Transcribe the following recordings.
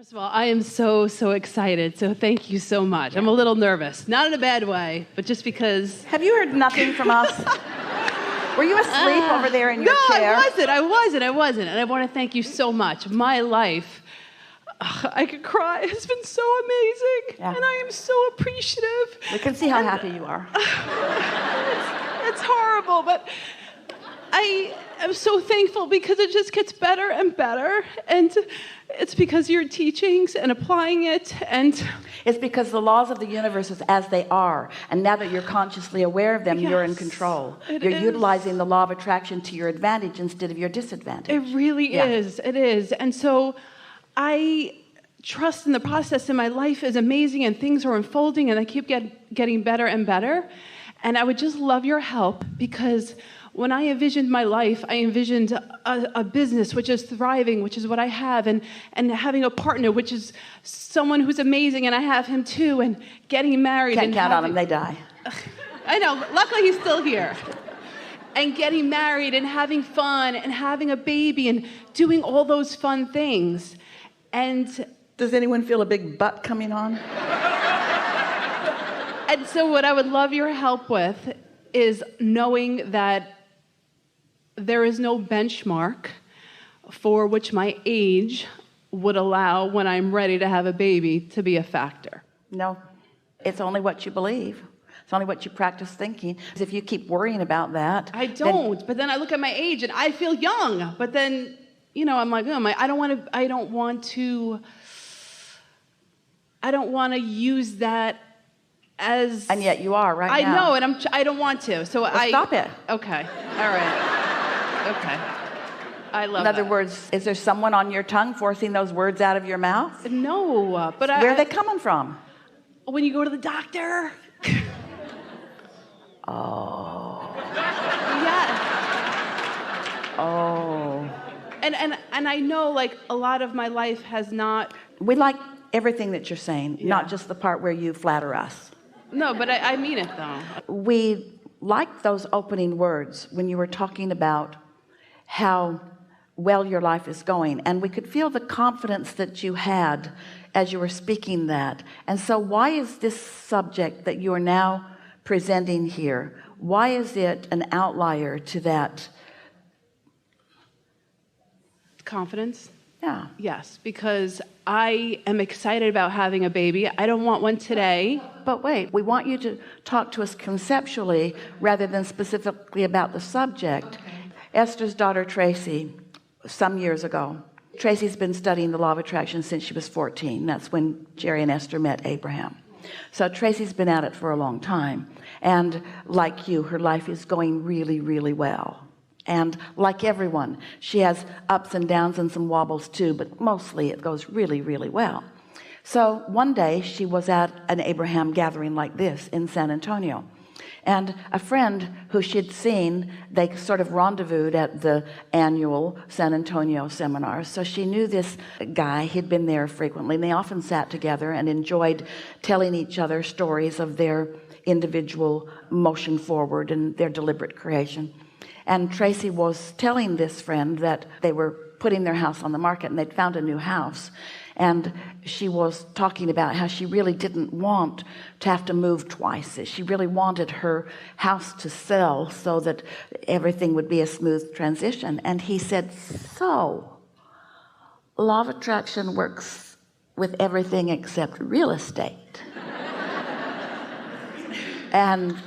First of all, I am so excited, so thank you so much. I'm a little nervous, not in a bad way, but just because... Have you heard nothing from us? Were you asleep over there in your chair? No, I wasn't, and I want to thank you so much. My life, I could cry, has been so amazing, and I am so appreciative. We can see how happy you are. It's horrible, but I am so thankful because it just gets better and better, and it's because of your teachings and applying it, and it's because the laws of the universe is as they are, and now that you're consciously aware of them, you're in control. You're utilizing the law of attraction to your advantage instead of your disadvantage. It really is. It is. And so I trust in the process, and my life is amazing, and things are unfolding, and I keep getting better and better. And I would just love your help, because when I envisioned my life, I envisioned a business which is thriving, which is what I have, and having a partner, which is someone who's amazing, and I have him too, and getting married. Can't count on them, they die. I know, luckily he's still here. And getting married, and having fun, and having a baby, and doing all those fun things. And does anyone feel a big butt coming on? And so what I would love your help with is knowing that there is no benchmark for which my age would allow when I'm ready to have a baby to be a factor. No, it's only what you believe. It's only what you practice thinking. If you keep worrying about that, I don't. But then I look at my age and I feel young. But then, you know, I'm like, I don't want to use that as. And yet you are right now. I know, and I don't want to. So well, stop it. Okay. All right. Okay. I love that. In other words, is there someone on your tongue forcing those words out of your mouth? No, but where are they coming from? When you go to the doctor. Oh. Yeah. Oh. And I know, like, a lot of my life has not. We like everything that you're saying, not just the part where you flatter us. No, but I mean it though. We liked those opening words when you were talking about how well your life is going, and we could feel the confidence that you had as you were speaking that. And so why is this subject that you are now presenting here, why is it an outlier to that? Confidence? Yeah. Yes, because I am excited about having a baby. I don't want one today. But wait, we want you to talk to us conceptually rather than specifically about the subject. Okay. Esther's daughter Tracy, some years ago, Tracy's been studying the law of attraction since she was 14. That's when Jerry and Esther met Abraham. So Tracy's been at it for a long time, and like you, her life is going really, really well. And like everyone, she has ups and downs and some wobbles too, but mostly it goes really, really well. So one day she was at an Abraham gathering like this in San Antonio, and a friend who she'd seen, they sort of rendezvoused at the annual San Antonio seminar. So she knew this guy, he'd been there frequently, and they often sat together and enjoyed telling each other stories of their individual motion forward and their deliberate creation. And Tracy was telling this friend that they were putting their house on the market, and they'd found a new house. And she was talking about how she really didn't want to have to move twice. She really wanted her house to sell so that everything would be a smooth transition. And he said, so law of attraction works with everything except real estate. And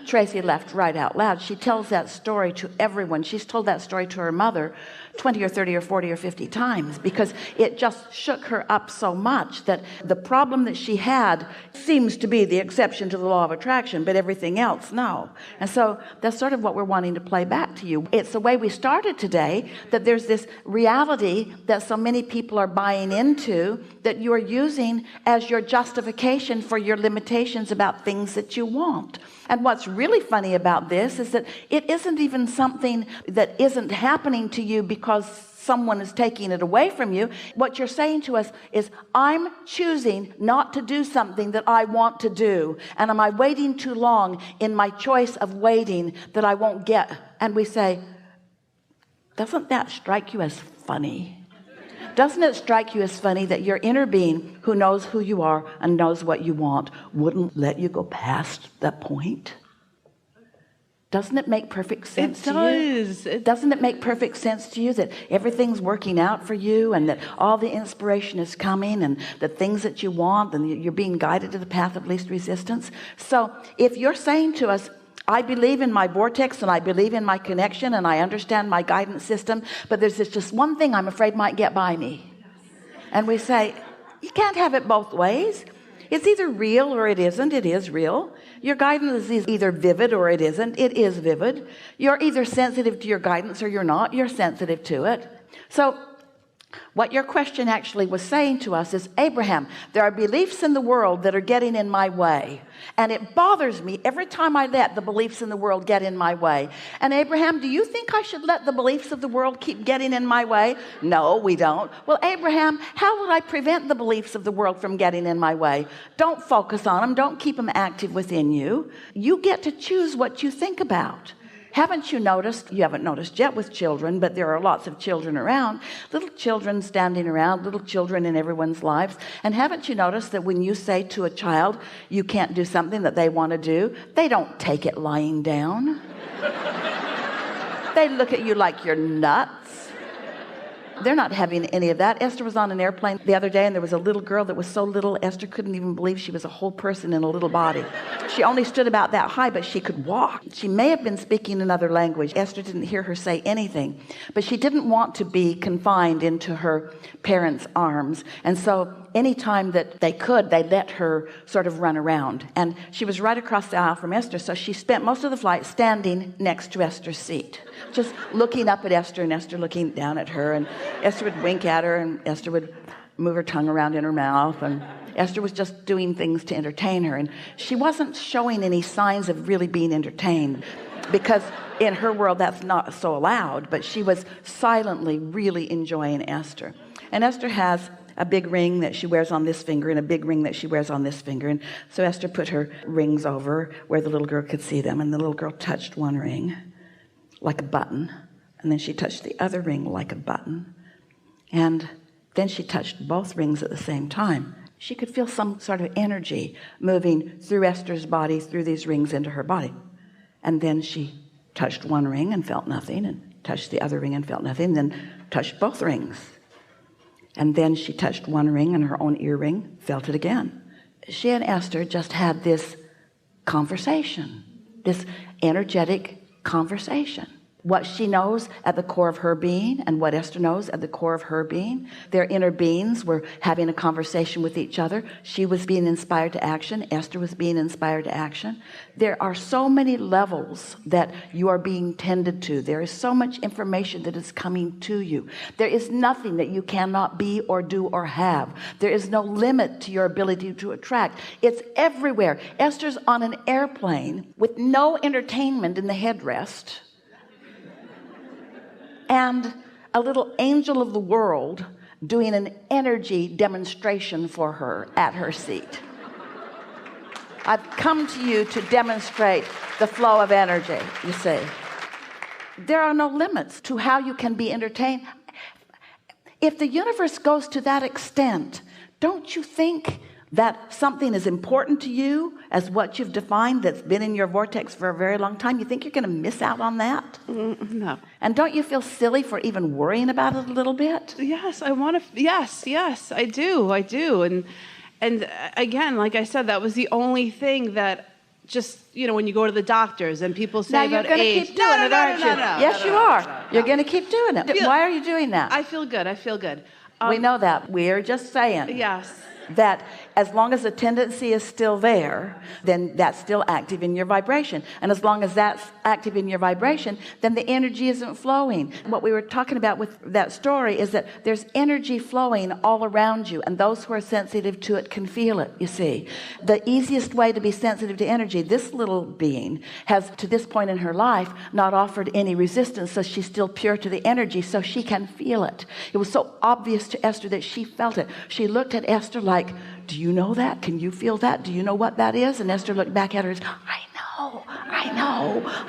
Tracy laughed right out loud. She tells that story to everyone. She's told that story to her mother 20 or 30 or 40 or 50 times because it just shook her up so much that the problem that she had seems to be the exception to the law of attraction, but everything else, no. And so that's sort of what we're wanting to play back to you. It's the way we started today, that there's this reality that so many people are buying into that you are using as your justification for your limitations about things that you want. And what's really funny about this is that it isn't even something that isn't happening to you because someone is taking it away from you. What you're saying to us is, I'm choosing not to do something that I want to do. And am I waiting too long in my choice of waiting that I won't get? And we say, doesn't that strike you as funny? Doesn't it strike you as funny that your inner being, who knows who you are and knows what you want, wouldn't let you go past that point? Doesn't it make perfect sense to you? Doesn't it make perfect sense to you that everything's working out for you, and that all the inspiration is coming, and the things that you want, and you're being guided to the path of least resistance? So if you're saying to us, I believe in my vortex, and I believe in my connection, and I understand my guidance system, but there's just one thing I'm afraid might get by me. And we say, you can't have it both ways. It's either real or it isn't. It is real. Your guidance is either vivid or it isn't. It is vivid. You're either sensitive to your guidance or you're not. You're sensitive to it. So what your question actually was saying to us is, Abraham, there are beliefs in the world that are getting in my way, and it bothers me every time I let the beliefs in the world get in my way. And Abraham, do you think I should let the beliefs of the world keep getting in my way? No, we don't. Well, Abraham, how would I prevent the beliefs of the world from getting in my way? Don't focus on them. Don't keep them active within you. You get to choose what you think about. Haven't you noticed? You haven't noticed yet with children, but there are lots of children around, little children standing around, little children in everyone's lives. And haven't you noticed that when you say to a child, you can't do something that they want to do, they don't take it lying down. They look at you like you're nuts. They're not having any of that. Esther was on an airplane the other day, and there was a little girl that was so little, Esther couldn't even believe she was a whole person in a little body. She only stood about that high, but she could walk. She may have been speaking another language. Esther didn't hear her say anything, but she didn't want to be confined into her parents' arms. And so anytime that they could, they let her sort of run around. And she was right across the aisle from Esther, so she spent most of the flight standing next to Esther's seat, just looking up at Esther, and Esther looking down at her, and Esther would wink at her, and Esther would move her tongue around in her mouth, and Esther was just doing things to entertain her. And she wasn't showing any signs of really being entertained, because in her world that's not so allowed, but she was silently really enjoying Esther. And Esther has a big ring that she wears on this finger and a big ring that she wears on this finger. And so Esther put her rings over where the little girl could see them, and the little girl touched one ring like a button, and then she touched the other ring like a button, and then she touched both rings at the same time. She could feel some sort of energy moving through Esther's body, through these rings into her body. And then she touched one ring and felt nothing, and touched the other ring and felt nothing, and then touched both rings. And then she touched one ring, and her own earring, felt it again. She and Esther just had this conversation, this energetic conversation. What she knows at the core of her being, and what Esther knows at the core of her being, their inner beings were having a conversation with each other. She was being inspired to action. Esther was being inspired to action. There are so many levels that you are being tended to. There is so much information that is coming to you. There is nothing that you cannot be or do or have. There is no limit to your ability to attract. It's everywhere. Esther's on an airplane with no entertainment in the headrest, and a little angel of the world doing an energy demonstration for her at her seat. I've come to you to demonstrate the flow of energy, you see. There are no limits to how you can be entertained. If the universe goes to that extent, don't you think that something as important to you as what you've defined that's been in your vortex for a very long time, you think you're going to miss out on that? No. And don't you feel silly for even worrying about it a little bit? Yes, I want to. Yes, I do. And again, like I said, that was the only thing that just, when you go to the doctors and people say about age. Now you're going to keep doing it, aren't you? Yes, you are. You're going to keep doing it. Why are you doing that? I feel good. We know that. We're just saying. Yes. That as long as the tendency is still there, then that's still active in your vibration. And as long as that's active in your vibration, then the energy isn't flowing. What we were talking about with that story is that there's energy flowing all around you, and those who are sensitive to it can feel it, you see. The easiest way to be sensitive to energy, this little being has, to this point in her life, not offered any resistance, so she's still pure to the energy, so she can feel it. It was so obvious to Esther that she felt it. She looked at Esther like, do you know that? Can you feel that? Do you know what that is? And Esther looked back at her and said, I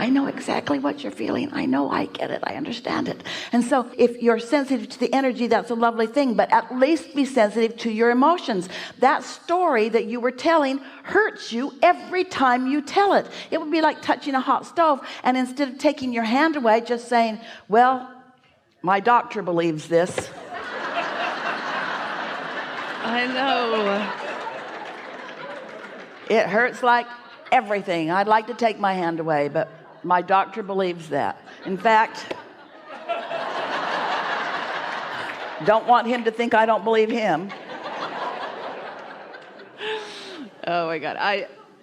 I know exactly what you're feeling. I know, I get it, I understand it. And so if you're sensitive to the energy, that's a lovely thing, but at least be sensitive to your emotions. That story that you were telling hurts you every time you tell it. It would be like touching a hot stove, and instead of taking your hand away, just saying, well, my doctor believes this. I know. It hurts like everything. I'd like to take my hand away, but my doctor believes that. In fact, don't want him to think I don't believe him. Oh my God.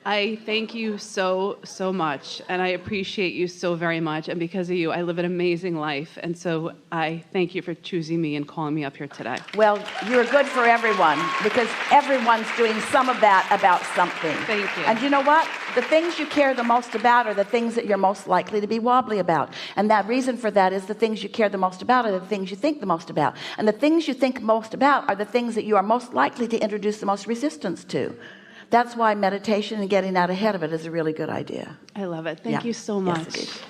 I thank you so much, and I appreciate you so very much, and because of you I live an amazing life, and so I thank you for choosing me and calling me up here today. Well, you're good for everyone, because everyone's doing some of that about something. Thank you. And you know what? The things you care the most about are the things that you're most likely to be wobbly about, and that reason for that is the things you care the most about are the things you think the most about, and the things you think most about are the things that you are most likely to introduce the most resistance to. That's why meditation and getting out ahead of it is a really good idea. I love it. Thank you so much. Yes, it is.